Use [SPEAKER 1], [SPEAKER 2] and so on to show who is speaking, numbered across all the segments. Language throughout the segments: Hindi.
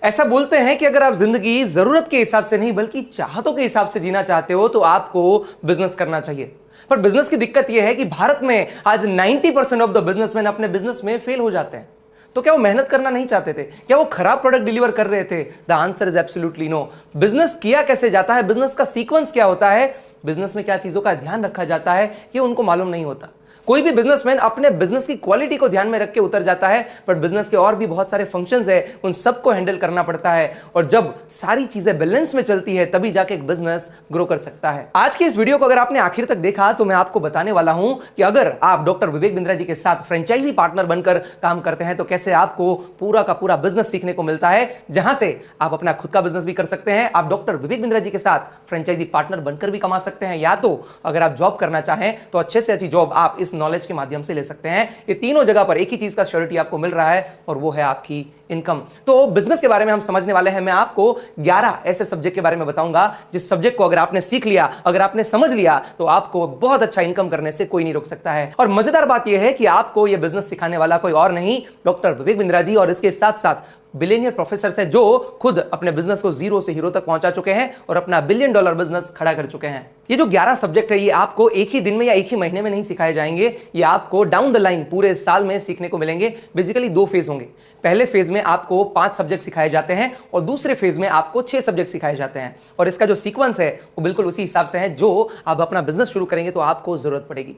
[SPEAKER 1] ऐसा बोलते हैं कि अगर आप जिंदगी जरूरत के हिसाब से नहीं बल्कि चाहतों के हिसाब से जीना चाहते हो तो आपको बिजनेस करना चाहिए। पर बिजनेस की दिक्कत यह है कि भारत में आज 90% ऑफ द बिजनेसमैन अपने बिजनेस में फेल हो जाते हैं। तो क्या वो मेहनत करना नहीं चाहते थे? क्या वो खराब प्रोडक्ट डिलीवर कर रहे थे? The answer is absolutely no. Business किया कैसे जाता है, बिजनेस का सीक्वेंस क्या होता है, बिजनेस में क्या चीजों का ध्यान रखा जाता है, ये उनको मालूम नहीं होता। कोई भी बिजनेसमैन अपने बिजनेस की क्वालिटी को ध्यान में रख के उतर जाता है, पर बिजनेस के और भी बहुत सारे फंक्शंस है, उन सबको हैंडल करना पड़ता है। और जब सारी चीजें बैलेंस में चलती है तभी जाके एक बिजनेस ग्रो कर सकता है। आज की इस वीडियो को अगर आपने आखिर तक देखा तो मैं आपको बताने वाला हूं कि अगर आप डॉक्टर विवेक बिंद्रा जी के साथ फ्रेंचाइजी पार्टनर बनकर काम करते हैं तो कैसे आपको पूरा का पूरा बिजनेस सीखने को मिलता है, जहां से आप अपना खुद का बिजनेस भी कर सकते हैं, आप डॉक्टर विवेक बिंद्रा जी के साथ फ्रेंचाइजी पार्टनर बनकर भी कमा सकते हैं, या तो अगर आप जॉब करना चाहें तो अच्छे से अच्छी जॉब आप इस नॉलेज के माध्यम से ले सकते हैं। ये तीनों जगह पर एक ही चीज का श्योरिटी आपको मिल रहा है और वो है आपकी इनकम। तो बिजनेस के बारे में हम समझने वाले हैं। मैं आपको 11 ऐसे सब्जेक्ट के बारे में बताऊंगा जिस सब्जेक्ट को अगर आपने सीख लिया, अगर आपने समझ लिया तो आपको बहुत अच्छा इनकम करने से कोई नहीं रोक सकता है। और मजेदार बात यह है कि आपको यह बिजनेस सिखाने वाला कोई और नहीं, डॉक्टर विवेक बिंद्रा जी, और इसके साथ साथ बिलियनियर प्रोफेसर हैं जो खुद अपने बिजनेस को जीरो से हीरो तक पहुंचा चुके हैं और अपना $1 बिलियन बिजनेस खड़ा कर चुके हैं। ये जो 11 सब्जेक्ट है ये आपको एक ही दिन में या एक ही महीने में नहीं सिखाए जाएंगे, ये आपको डाउन द लाइन पूरे साल में सीखने को मिलेंगे। बेसिकली 2 फेज होंगे। पहले फेज में आपको 5 सब्जेक्ट सिखाए जाते हैं और दूसरे फेज में आपको 6 सब्जेक्ट सिखाए जाते हैं। और इसका जो सीक्वेंस है वो बिल्कुल उसी हिसाब से है जो आप अपना बिजनेस शुरू करेंगे तो आपको जरूरत पड़ेगी।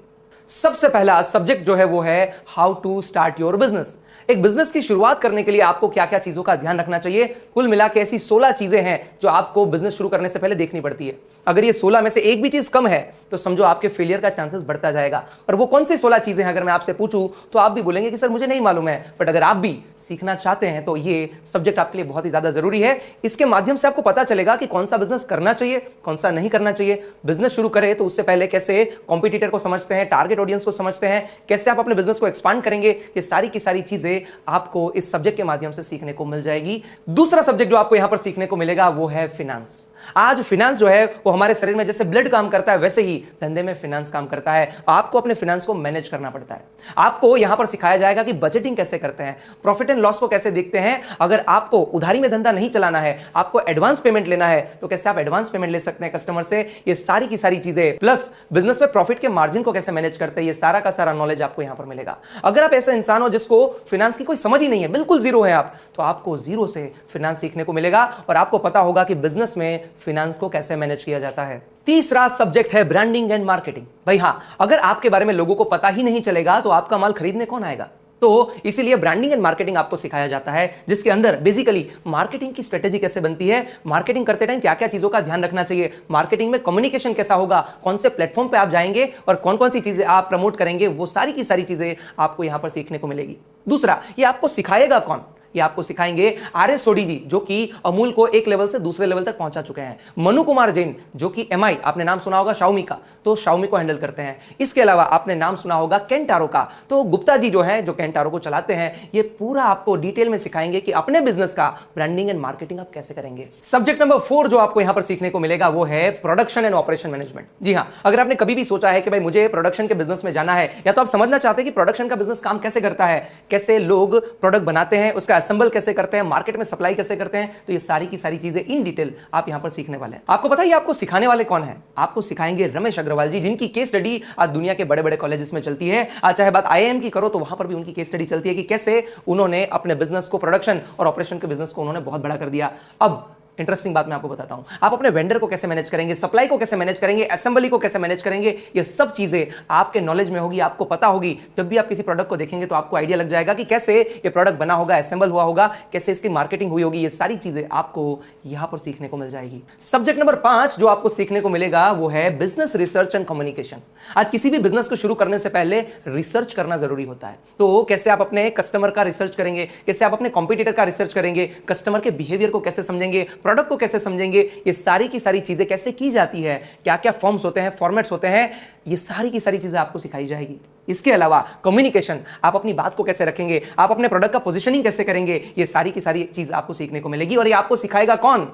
[SPEAKER 1] सबसे पहला सब्जेक्ट जो है वो है how to start your business. एक बिजनेस की शुरुआत करने के लिए आपको क्या क्या चीजों का ध्यान रखना चाहिए। कुल मिला के ऐसी 16 चीजें हैं जो आपको बिजनेस शुरू करने से पहले देखनी पड़ती है। अगर ये 16 में से एक भी चीज कम है तो समझो आपके फेलियर का चांसेस बढ़ता जाएगा। और वो कौन सी 16 चीजें हैं अगर मैं आपसे पूछूं तो आप भी बोलेंगे कि सर मुझे नहीं मालूम है। बट अगर आप भी सीखना चाहते हैं तो ये सब्जेक्ट आपके लिए बहुत ही ज्यादा जरूरी है। इसके माध्यम से आपको पता चलेगा कि कौन सा बिजनेस करना चाहिए, कौन सा नहीं करना चाहिए। बिजनेस शुरू करें तो उससे पहले कैसे कॉम्पिटिटर को समझते हैं, टारगेट ऑडियंस को समझते हैं, कैसे आप अपने बिजनेस को एक्सपांड करेंगे, ये सारी की सारी चीजें आपको इस सब्जेक्ट के माध्यम से सीखने को मिल जाएगी। दूसरा सब्जेक्ट जो आपको यहां पर सीखने को मिलेगा वो है फिनेंस। आज फिनेंस जो है वो हमारे शरीर में जैसे ब्लड काम करता है वैसे ही धंधे में फिनेंस काम करता है। आपको अपने फिनेंस को मैनेज करना पड़ता है। आपको यहां पर सिखाया जाएगा कि बजटिंग कैसे करते हैं, प्रॉफिट एंड लॉस को कैसे देखते हैं। अगर आपको उधारी में धंधा नहीं चलाना है, आपको एडवांस पेमेंट लेना है तो कैसे आप एडवांस पेमेंट ले सकते हैं कस्टमर से। ये सारी की सारी चीजें प्लस बिजनेस में प्रॉफिट के मार्जिन को कैसे मैनेज करते हैं, ये सारा का सारा नॉलेज आपको यहां पर मिलेगा। अगर आप ऐसा इंसान हो जिसको फिनेंस की कोई समझ ही नहीं है, बिल्कुल जीरो है आप, तो आपको जीरो से फिनेंस सीखने को मिलेगा और आपको पता होगा कि बिजनेस में फिनेंस को कैसे मैनेज किया जाता है। तीसरा सब्जेक्ट है ब्रांडिंग एंड मार्केटिंग। भाई हां, अगर आपके बारे में लोगों को पता ही नहीं चलेगा तो आपका माल खरीदने कौन आएगा। तो इसीलिए ब्रांडिंग एंड मार्केटिंग आपको सिखाया जाता है, जिसके अंदर बेसिकली मार्केटिंग की स्ट्रेटेजी कैसे बनती है, मार्केटिंग करते टाइम क्या क्या चीजों का ध्यान रखना चाहिए, मार्केटिंग में कम्युनिकेशन कैसा होगा, कौन से प्लेटफॉर्म पे आप जाएंगे और कौन कौन सी चीजें आप प्रमोट करेंगे, वो सारी की सारी चीजें आपको यहां पर सीखने को मिलेगी। दूसरा, ये आपको सिखाएगा कौन, ये आपको सिखाएंगे आर.एस. सोडी जी जो कि अमूल को एक लेवल से दूसरे लेवल तक पहुंचा चुके हैं। मनु कुमार जैन जो कि एमआई, आपने नाम सुना होगा शाओमी का, तो शाओमी को हैंडल करते हैं। इसके अलावा आपने नाम सुना होगा केंटारो का, तो गुप्ता जी जो है जो केंटारो को चलाते हैं, ये पूरा आपको डिटेल में सिखाएंगे कि अपने बिजनेस का ब्रांडिंग एंड मार्केटिंग आप कैसे करेंगे। सब्जेक्ट नंबर 4 जो आपको यहां पर सीखने को मिलेगा वो है प्रोडक्शन एंड ऑपरेशन मैनेजमेंट। जी हां, अगर आपने कभी भी सोचा है कि भाई मुझे प्रोडक्शन के बिजनेस में जाना है, या तो आप समझना चाहते हैं कि प्रोडक्शन का बिजनेस काम कैसे करता है, कैसे लोग प्रोडक्ट बनाते हैं, उसका असेंबल कैसे करते हैं, मार्केट में सप्लाई कैसे करते हैं, तो ये सारी की सारी चीजें इन डिटेल आप यहां पर सीखने वाले हैं। आपको पता है आपको सिखाने वाले कौन है? आपको सिखाएंगे रमेश अग्रवाल जी, जिनकी केस स्टडी आज दुनिया के बड़े बड़े कॉलेजेस में चलती है। आज चाहे बात आईआईएम की करो तो वहां पर भी उनकी केस स्टडी चलती है कि कैसे उन्होंने अपने बिजनेस को, प्रोडक्शन और ऑपरेशन के बिजनेस को उन्होंने बहुत बड़ा कर दिया। अब इंटरेस्टिंग बात मैं आपको बताता हूं, आप अपने वेंडर को कैसे मैनेज करेंगे, सप्लाई को कैसे मैनेज करेंगे, असेंबली को कैसे मैनेज करेंगे, ये सब चीजें आपके नॉलेज में होगी, आपको पता होगी। जब भी आप किसी प्रोडक्ट को देखेंगे तो आपको आइडिया लग जाएगा कि कैसे ये प्रोडक्ट बना होगा, असेंबल हुआ होगा, कैसे इसकी मार्केटिंग हुई होगी। ये सारी चीजें आपको यहां पर सीखने को मिल जाएगी। सब्जेक्ट नंबर 5 जो आपको सीखने को मिलेगा वो है बिजनेस रिसर्च एंड कम्युनिकेशन। आज किसी भी बिजनेस को शुरू करने से पहले रिसर्च करना जरूरी होता है। तो कैसे आप अपने कस्टमर का रिसर्च करेंगे, कैसे आप अपने कॉम्पिटिटर का रिसर्च करेंगे, कस्टमर के बिहेवियर को कैसे समझेंगे, प्रोडक्ट को कैसे समझेंगे, ये सारी की सारी चीजें कैसे की जाती है, क्या क्या फॉर्म्स होते हैं, फॉर्मेट्स होते हैं, ये सारी की सारी चीजें आपको सिखाई जाएगी। इसके अलावा कम्युनिकेशन, आप अपनी बात को कैसे रखेंगे, आप अपने प्रोडक्ट का पोजीशनिंग कैसे करेंगे, ये सारी की सारी चीज आपको सीखने को मिलेगी। और ये आपको सिखाएगा कौन?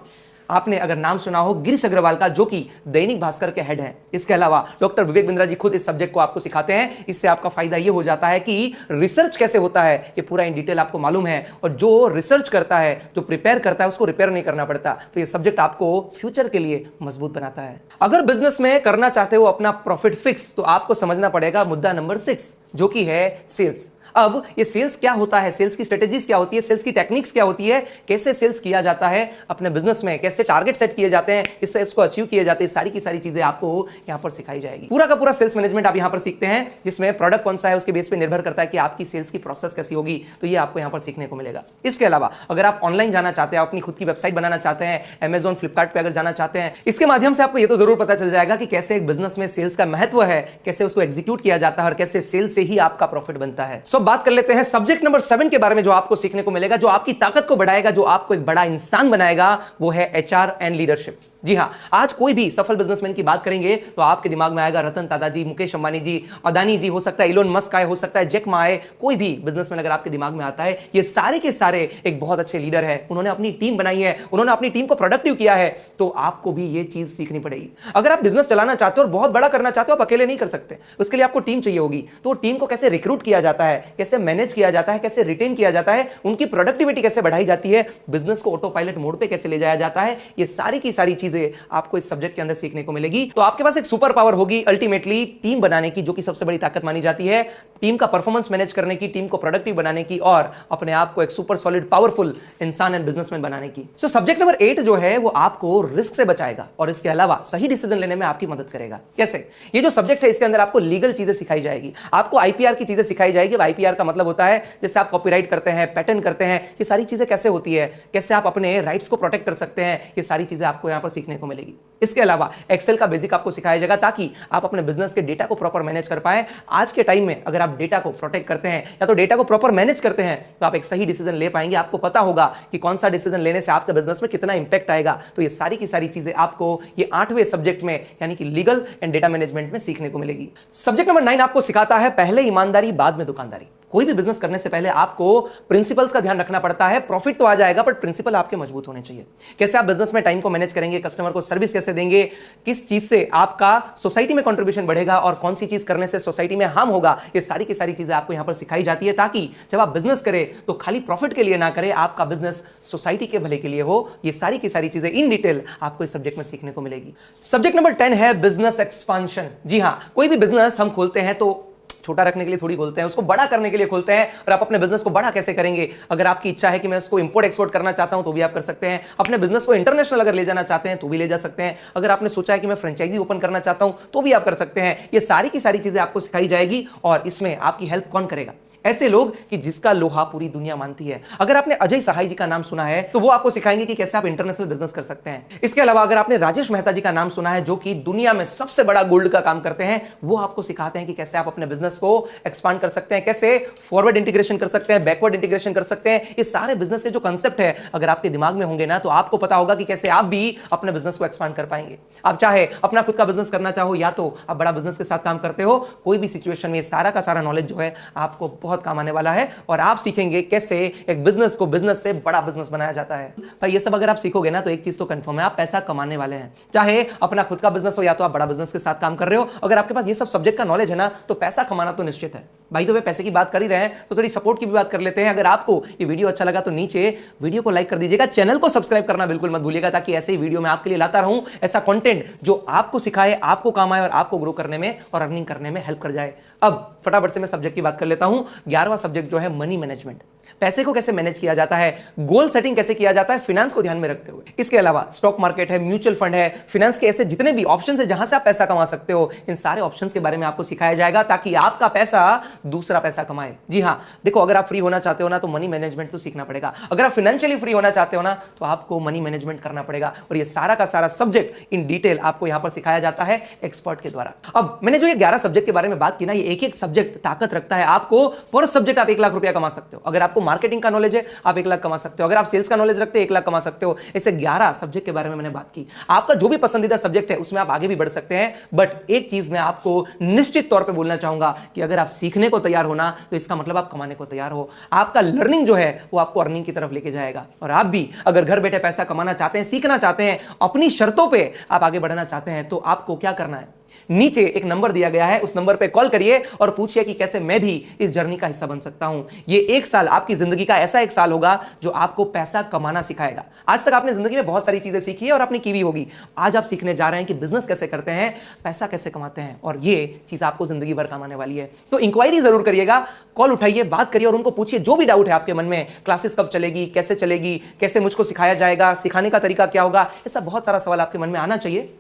[SPEAKER 1] आपने अगर नाम सुना हो गिरीश अग्रवाल का, जो कि दैनिक भास्कर के हेड हैं। इसके अलावा डॉक्टर विवेक बिंद्रा जी खुद इस सब्जेक्ट को आपको सिखाते हैं। इससे आपका फायदा यह हो जाता है कि रिसर्च कैसे होता है ये पूरा इन डिटेल आपको मालूम है, और जो रिसर्च करता है, जो प्रिपेयर करता है, उसको रिपेयर नहीं करना पड़ता। तो ये सब्जेक्ट आपको फ्यूचर के लिए मजबूत बनाता है। अगर बिजनेस में करना चाहते हो अपना प्रॉफिट फिक्स, तो आपको समझना पड़ेगा मुद्दा नंबर 6, जो कि है सेल्स। अब ये सेल्स क्या होता है, सेल्स की स्ट्रेटेजीज क्या होती है, सेल्स की टेक्निक्स क्या होती है, कैसे सेल्स किया जाता है अपने बिजनेस में, कैसे टारगेट सेट किए जाते हैं, इससे इसको अचीव किए जाते हैं, सारी की सारी चीजें आपको यहां पर सिखाई जाएगी। पूरा का पूरा सेल्स मैनेजमेंट आप यहां पर सीखते हैं, जिसमें प्रोडक्ट कौन सा है उसके बेस पे निर्भर करता है कि आपकी सेल्स की प्रोसेस कैसी होगी। तो ये आपको यहां पर सीखने को मिलेगा। इसके अलावा अगर आप ऑनलाइन जाना चाहते हैं, अपनी खुद की वेबसाइट बनाना चाहते हैं, अमेजॉन फ्लिपकार्ट पे अगर जाना चाहते हैं, इसके माध्यम से आपको ये तो जरूर पता चल जाएगा कि कैसे एक बिजनेस में सेल्स का महत्व है, कैसे उसको एग्जीक्यूट किया जाता है और कैसे सेल्स से ही आपका प्रॉफिट बनता है। सो बात कर लेते हैं सब्जेक्ट नंबर 7 के बारे में, जो आपको सीखने को मिलेगा, जो आपकी ताकत को बढ़ाएगा, जो आपको एक बड़ा इंसान बनाएगा, वो है एचआर एंड लीडरशिप। जी हां, आज कोई भी सफल बिजनेसमैन की बात करेंगे तो आपके दिमाग में आएगा रतन टाटा जी, मुकेश अंबानी जी, अदानी जी, हो सकता है इलोन मस्क आए, हो सकता है जैक मा आए। कोई भी बिजनेसमैन अगर आपके दिमाग में आता है, ये सारे के सारे एक बहुत अच्छे लीडर है। उन्होंने अपनी टीम बनाई है, उन्होंने अपनी टीम को प्रोडक्टिव किया है। तो आपको भी ये चीज सीखनी पड़ेगी। अगर आप बिजनेस चलाना चाहते हो और बहुत बड़ा करना चाहते हो, आप अकेले नहीं कर सकते, उसके लिए आपको टीम चाहिए होगी। तो टीम को कैसे रिक्रूट किया जाता है, कैसे मैनेज किया जाता है, कैसे रिटेन किया जाता है, उनकी प्रोडक्टिविटी कैसे बढ़ाई जाती है, बिजनेस को ऑटो पायलट मोड पे कैसे ले जाया जाता है, ये सारी की सारी चीजें आपको इस सब्जेक्ट के अंदर सीखने को मिलेगी। तो आपके पास एक सुपर पावर होगी अल्टीमेटली टीम बनाने की, जो कि सबसे बड़ी ताकत मानी जाती है, टीम का परफॉर्मेंस मैनेज करने की, टीम को प्रोडक्टिव बनाने की, और अपने आप को एक सुपर सॉलिड पावरफुल इंसान एंड बिजनेसमैन बनाने की। सो सब्जेक्ट नंबर 8 जो है वो आपको रिस्क से बचाएगा और इसके अलावा सही डिसीजन लेने में आपकी मदद करेगा। कैसे? ये जो सब्जेक्ट है इसके अंदर आपको लीगल चीजें सिखाई जाएगी, आपको आईपीआर की चीजें सिखाई जाएगी। आईपीआर का मतलब होता है जैसे आप कॉपीराइट करते हैं, पैटेंट करते हैं, ये सारी चीजें कैसे होती है, कैसे आप अपने राइट्स को प्रोटेक्ट कर सकते हैं, ये सारी चीजें आपको यहां पर सीखने को मिलेगी। इसके अलावा एक्सेल का बेसिक आपको सिखाया जाएगा ताकि आप अपने बिजनेस के डेटा को प्रॉपर मैनेज कर पाए। आज के टाइम में अगर आप डेटा को प्रोटेक्ट करते हैं या तो डेटा को प्रॉपर मैनेज करते हैं, तो आप एक सही डिसीजन ले पाएंगे। आपको पता होगा कि कौन सा डिसीजन लेने से आपके बिजनेस में कितना इंपैक्ट आएगा। तो ये सारी की सारी चीजें आपको ये 8वें सब्जेक्ट में यानी कि लीगल एंड डेटा मैनेजमेंट में सीखने को मिलेगी। सब्जेक्ट नंबर 9 आपको सिखाता है पहले ईमानदारी बाद में दुकानदारी। कोई भी बिजनेस करने से पहले आपको प्रिंसिपल्स का ध्यान रखना पड़ता है। प्रॉफिट तो आ जाएगा बट प्रिंसिपल आपके मजबूत होने चाहिए। कैसे आप बिजनेस में टाइम को मैनेज करेंगे, कस्टमर को सर्विस कैसे देंगे, किस चीज से आपका सोसाइटी में कंट्रीब्यूशन बढ़ेगा और कौन सी चीज करने से सोसाइटी में हार्म होगा, ये सारी की सारी चीजें आपको यहां पर सिखाई जाती है ताकि जब आप बिजनेस करें तो खाली प्रॉफिट के लिए ना करें, आपका बिजनेस सोसाइटी के भले के लिए हो। ये सारी की सारी चीजें इन डिटेल आपको इस सब्जेक्ट में सीखने को मिलेगी। सब्जेक्ट नंबर 10 है बिजनेस एक्सपांशन। जी हां, कोई भी बिजनेस हम खोलते हैं तो छोटा रखने के लिए थोड़ी खोलते हैं, उसको बड़ा करने के लिए खोलते हैं। और आप अपने बिजनेस को बड़ा कैसे करेंगे? अगर आपकी इच्छा है कि मैं उसको इंपोर्ट एक्सपोर्ट करना चाहता हूं तो भी आप कर सकते हैं। अपने बिजनेस को इंटरनेशनल अगर ले जाना चाहते हैं तो भी ले जा सकते हैं। अगर आपने सोचा है कि मैं फ्रेंचाइजी ओपन करना चाहता हूं तो भी आप कर सकते हैं। ये सारी की सारी चीजें आपको सिखाई जाएगी। और इसमें आपकी हेल्प कौन करेगा? ऐसे लोग कि जिसका लोहा पूरी दुनिया मानती है। अगर आपने अजय सहाय जी का नाम सुना है तो वो आपको सिखाएंगे कि कैसे आप इंटरनेशनल बिजनेस कर सकते हैं। इसके अलावा अगर आपने राजेश मेहता जी का नाम सुना है जो कि दुनिया में सबसे बड़ा गोल्ड का काम करते हैं, वो आपको सिखाते हैं कि कैसे आप अपने बिजनेस को एक्सपांड कर सकते हैं, कैसे फॉरवर्ड इंटीग्रेशन कर सकते हैं, बैकवर्ड इंटीग्रेशन कर सकते हैं। ये सारे बिजनेस के जो कंसेप्ट है अगर आपके दिमाग में होंगे ना तो आपको पता होगा कि कैसे आप भी अपने बिजनेस को एक्सपांड कर पाएंगे। आप चाहे अपना खुद का बिजनेस करना चाहो या तो आप बड़ा बिजनेस के साथ काम करते हो, कोई भी सिचुएशन में सारा का सारा नॉलेज जो है आपको बहुत काम आने वाला है। और आप सीखेंगे कैसे एक बिजनेस को बिजनेस से बड़ा बिजनेस बनाया जाता है। भाई ये सब अगर आप सीखोगे ना तो एक चीज तो कंफर्म है, आप पैसा कमाने वाले हैं। चाहे अपना खुद का बिजनेस हो या तो आप बड़ा बिजनेस के साथ काम कर रहे हो, अगर आपके पास ये सब सब्जेक्ट का नॉलेज है ना तो पैसा कमाना तो निश्चित है। भाई तो वे पैसे की बात कर ही रहे हैं तो थोड़ी सपोर्ट की भी बात कर लेते हैं। अगर आपको ये वीडियो अच्छा लगा तो नीचे वीडियो को लाइक कर दीजिएगा, चैनल को सब्सक्राइब करना बिल्कुल मत भूलिएगा ताकि ऐसे ही वीडियो मैं आपके लिए लाता रहूं, ऐसा कंटेंट जो आपको सिखाए, आपको काम आए और आपको ग्रो करने में और अर्निंग करने में हेल्प कर जाए। अब फटाफट से मैं सब्जेक्ट की बात कर लेता हूं। 11वां सब्जेक्ट जो है मनी मैनेजमेंट। पैसे को कैसे मैनेज किया जाता है, गोल सेटिंग कैसे किया जाता है फिनेंस को ध्यान में रखते हुए। इसके अलावा स्टॉक मार्केट है, म्यूचुअल फंड है, फिनेंस के ऐसे जितने भी ऑप्शंस है जहां से आप पैसा कमा सकते हो, इन सारे ऑप्शंस के बारे में आपको सिखाया जाएगा ताकि आपका पैसा दूसरा पैसा कमाए। जी हां, देखो अगर आप फ्री होना चाहते हो ना तो मनी मैनेजमेंट तो सीखना पड़ेगा। अगर आप फाइनेंशियली फ्री होना चाहते हो ना तो आपको मनी मैनेजमेंट करना पड़ेगा। और ये सारा का सारा सब्जेक्ट इन डिटेल आपको यहां पर सिखाया जाता है एक्सपर्ट के द्वारा। अब मैंने जो ये 11 सब्जेक्ट के बारे में बात की ना, ये एक एक सब्जेक्ट ताकत रखता है। आपको पर सब्जेक्ट आप 1 लाख रुपया कमा सकते हो। अगर आप आपको मार्केटिंग का नॉलेज है, आप 1 लाख कमा सकते हो। अगर आप सेल्स का नॉलेज रखते हैं, 1 लाख कमा सकते हो। ऐसे 11 सब्जेक्ट के बारे में मैंने बात की। आपका जो भी पसंदीदा सब्जेक्ट है उसमें आप आगे भी बढ़ सकते हैं। बट एक चीज मैं आपको निश्चित तौर पर बोलना चाहूंगा कि अगर आप सीखने को तैयार हो ना, तो इसका मतलब आप कमाने को तैयार हो। आपका लर्निंग जो है वो आपको अर्निंग की तरफ लेके जाएगा। और आप भी अगर घर बैठे पैसा कमाना चाहते हैं, सीखना चाहते हैं, अपनी शर्तों पे आप आगे बढ़ना चाहते हैं, तो आपको क्या करना है? नीचे एक नंबर दिया गया है, उस नंबर पे कॉल करिए और पूछिए कि कैसे मैं भी इस जर्नी का हिस्सा बन सकता हूं। ये 1 साल आपकी जिंदगी का ऐसा 1 साल होगा जो आपको पैसा कमाना सिखाएगा। आज तक आपने जिंदगी में बहुत सारी चीजें सीखी है और आपने की भी होगी। आज आप सीखने जा रहे हैं कि बिजनेस कैसे करते हैं, पैसा कैसे कमाते हैं, और ये चीज आपको जिंदगी भर कमाने वाली है। तो इंक्वायरी जरूर करिएगा, कॉल उठाइए, बात करिए और उनको पूछिए जो भी डाउट है आपके मन में। क्लासेस कब चलेगी, कैसे चलेगी, कैसे मुझको सिखाया जाएगा, सिखाने का तरीका क्या होगा, ऐसा बहुत सारा सवाल आपके मन में आना चाहिए।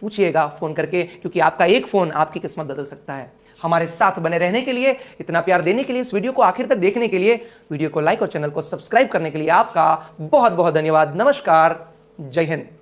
[SPEAKER 1] पूछिएगा फोन करके, क्योंकि आपका एक फोन आपकी किस्मत बदल सकता है। हमारे साथ बने रहने के लिए, इतना प्यार देने के लिए, इस वीडियो को आखिर तक देखने के लिए, वीडियो को लाइक और चैनल को सब्सक्राइब करने के लिए आपका बहुत बहुत धन्यवाद। नमस्कार, जय हिंद।